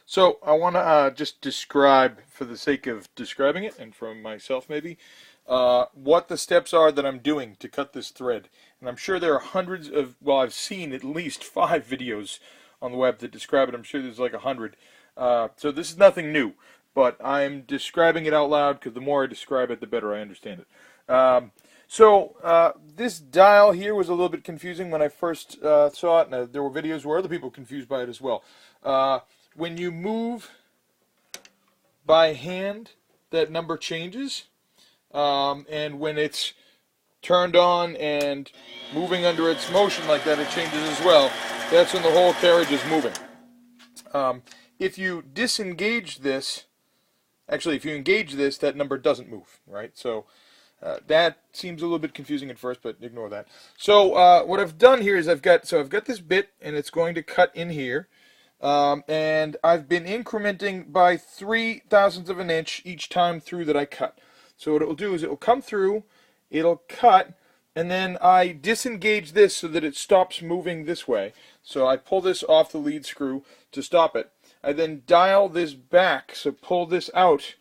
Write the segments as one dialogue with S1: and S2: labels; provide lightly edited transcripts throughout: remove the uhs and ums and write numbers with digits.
S1: So I want to just describe, for the sake of describing it, and for myself maybe, what the steps are that I'm doing to cut this thread. And I'm sure there are hundreds of, well, I've seen at least 5 videos on the web that describe it. I'm sure there's like 100. So this is nothing new, but I'm describing it out loud because the more I describe it, the better I understand it. This dial here was a little bit confusing when I first saw it, and there were videos where other people were confused by it as well. When you move by hand, that number changes, and when it's turned on and moving under its motion like that, it changes as well. That's when the whole carriage is moving. If you disengage this, actually, if you engage this, that number doesn't move, right? So that seems a little bit confusing at first, but ignore that. So what I've done here is I've got this bit, and it's going to cut in here. And I've been incrementing by 0.03 of an inch each time through that I cut. So what it will do is it will come through, it'll cut, and then I disengage this so that it stops moving this way. So I pull this off the lead screw to stop it. I then dial this back, so pull this out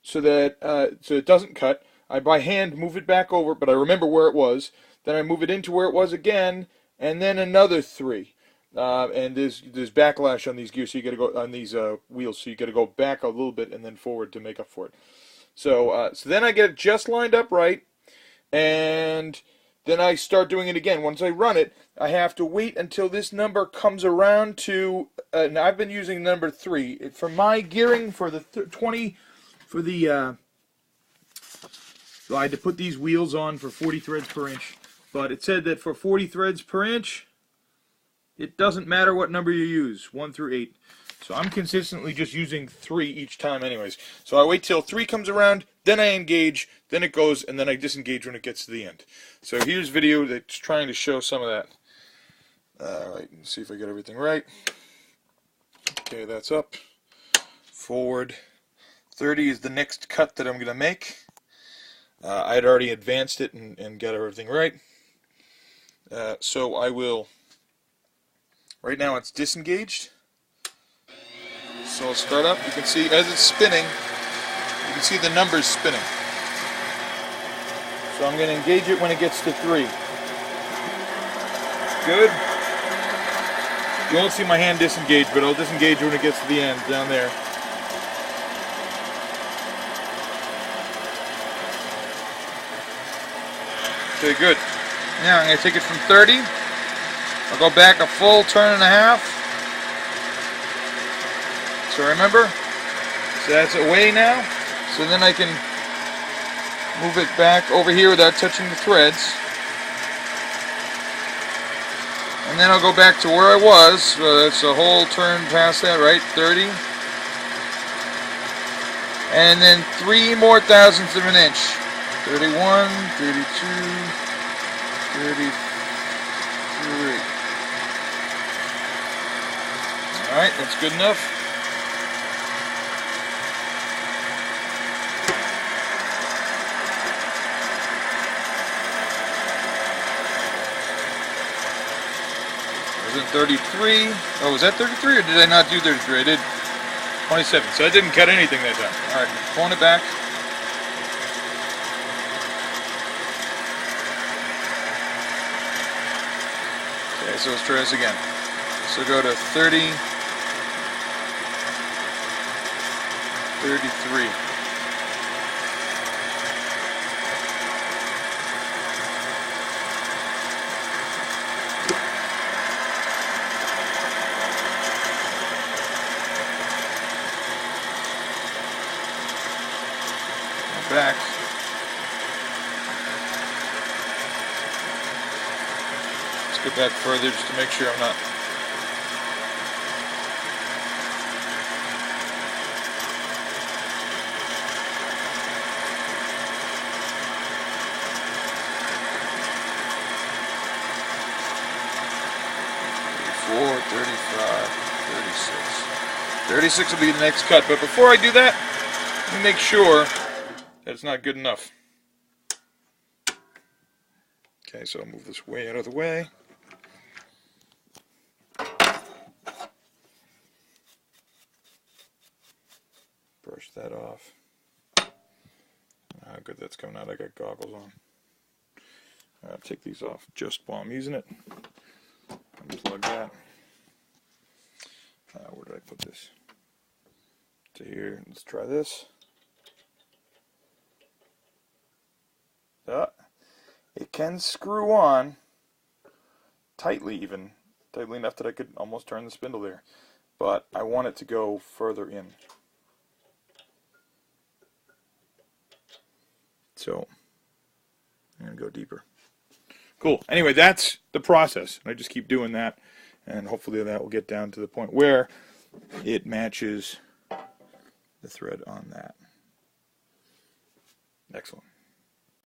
S1: so that so it doesn't cut. I by hand move it back over, but I remember where it was. Then I move it into where it was again, and then another 3. And there's backlash on these gears, so you got to go on these wheels, so you got to go back a little bit and then forward to make up for it. So then I get it just lined up right, and then I start doing it again. Once I run it, I have to wait until this number comes around to. And I've been using number 3 for my gearing for the 20 for the. So I had to put these wheels on for 40 threads per inch, but it said that for 40 threads per inch, it doesn't matter what number you use, 1 through 8. So I'm consistently just using 3 each time anyways. So I wait till 3 comes around, then I engage, then it goes, and then I disengage when it gets to the end. So here's a video that's trying to show some of that. Alright, let's see if I get everything right. Okay, that's up. Forward. 30 is the next cut that I'm going to make. I had already advanced it and got everything right. So I will... Right now it's disengaged. So I'll start up. You can see as it's spinning, you can see the numbers spinning. So I'm going to engage it when it gets to 3. Good. You won't see my hand disengage, but I'll disengage when it gets to the end down there. Okay, good. Now I'm going to take it from 30. I'll go back a full turn and a half. So remember, so that's away now. So then I can move it back over here without touching the threads. And then I'll go back to where I was. So that's a whole turn past that, right? 30. And then 3 more thousandths of an inch. 31, 32, 33. Alright, that's good enough. Was it 33? Oh, was that 33 or did I not do 33? I did 27, so I didn't cut anything that time. Alright, pulling it back. Okay, so let's try this again. So go to 30, 33. Back. Let's get back further just to make sure I'm not. Four, 35, 36. 36 will be the next cut, but before I do that, let me make sure that it's not good enough. Okay, so I'll move this way out of the way. brush that off. How good that's coming out. I got goggles on. I'll take these off just while I'm using it. Unplug that. Where did I put this? To here. Let's try this. It can screw on tightly, even tightly enough that I could almost turn the spindle there, but I want it to go further in. So I'm going to go deeper. Cool. Anyway, that's the process. I just keep doing that, and hopefully that will get down to the point where it matches the thread on that. Excellent.